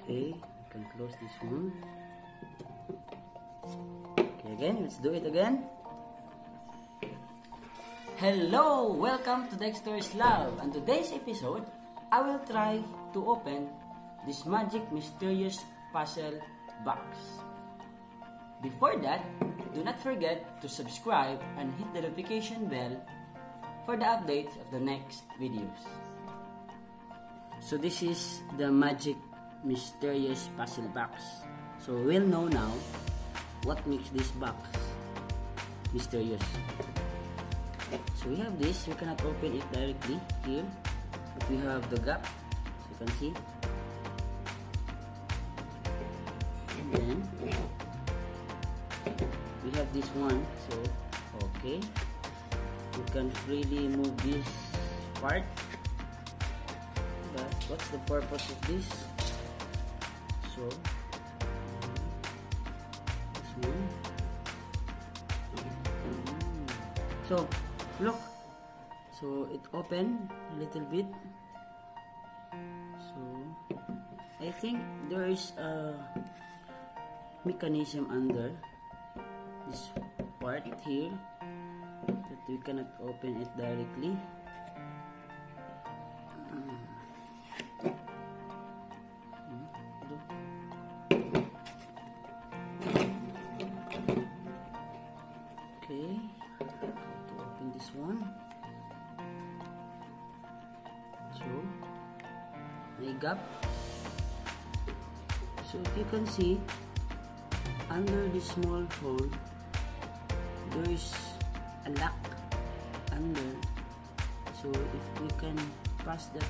Okay, I can close this one. Okay, again, let's do it again. Hello! Welcome to Dexter's Lab. And today's episode, I will try to open this magic mysterious puzzle box. Before that, do not forget to subscribe and hit the notification bell for the updates of the next videos. So this is the magic mysterious puzzle box. So we'll know now what makes this box mysterious. So we have this, we cannot open it directly here, but we have the gap, so you can see. And then we have this one, so okay, you can freely move this part. But what's the purpose of this? So this one. So look, so it opened a little bit. So I think there is a mechanism under this part here that we cannot open it directly. Okay, to open this one. So may gap. So if you can see, under this small hole there is a lock under. So if we can pass that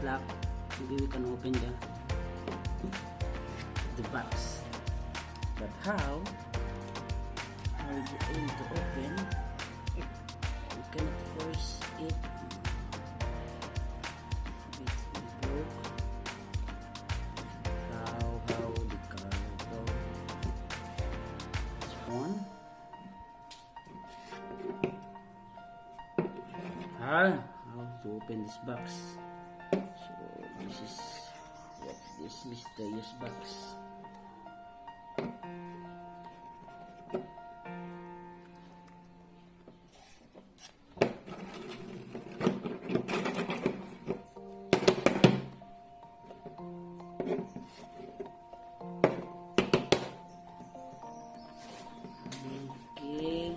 lock, maybe we can open the box. But how are we able to open? We cannot force it. It broke. How the color go? This one. How to open this box? So this is what this mysterious box. Okay.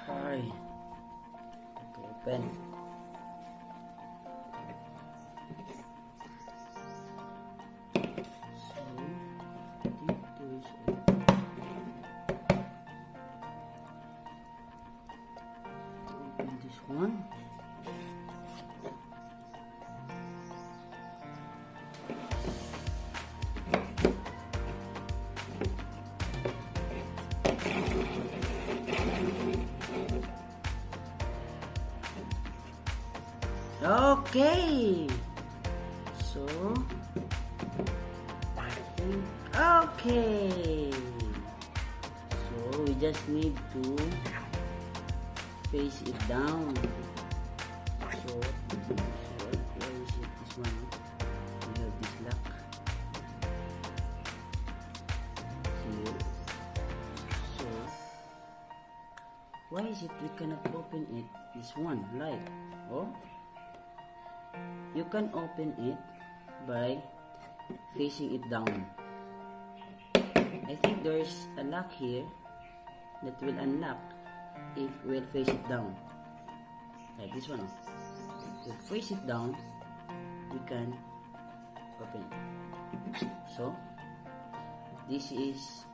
Hi. Open. Open this one. Okay, so I think okay, so we just need to face it down. So where is it? This one. We have this lock here. So why is it we cannot open it? This one, like, oh, you can open it by facing it down. I think there is a lock here that will unlock if we'll face it down. Like this one. If we face it down, we can open it. So this is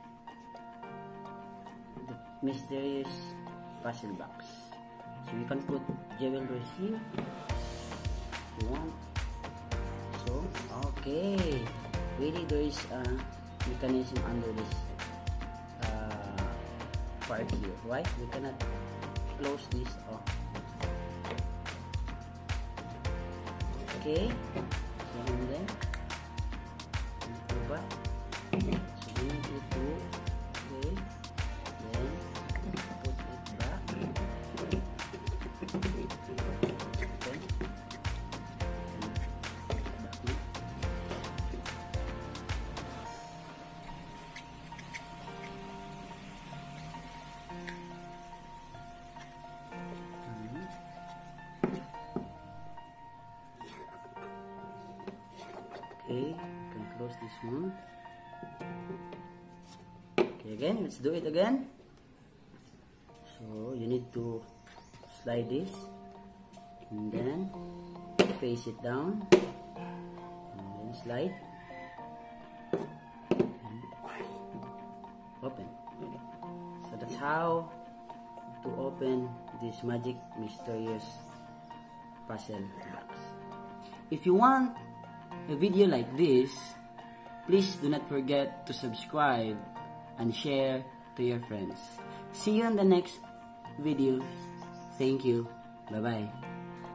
the mysterious puzzle box. So you can put jewelry here. You want. So okay, really there is a mechanism under this part here. Why we cannot close this off? Okay, so and then go back. So we need it to okay, then put it back. Okay. Okay, you can close this one. Okay, again, let's do it again. So you need to slide this and then face it down and then slide and open. So that's how to open this magic mysterious puzzle box. If you want a video like this, please do not forget to subscribe and share to your friends. See you in the next videos. Thank you. Bye-bye.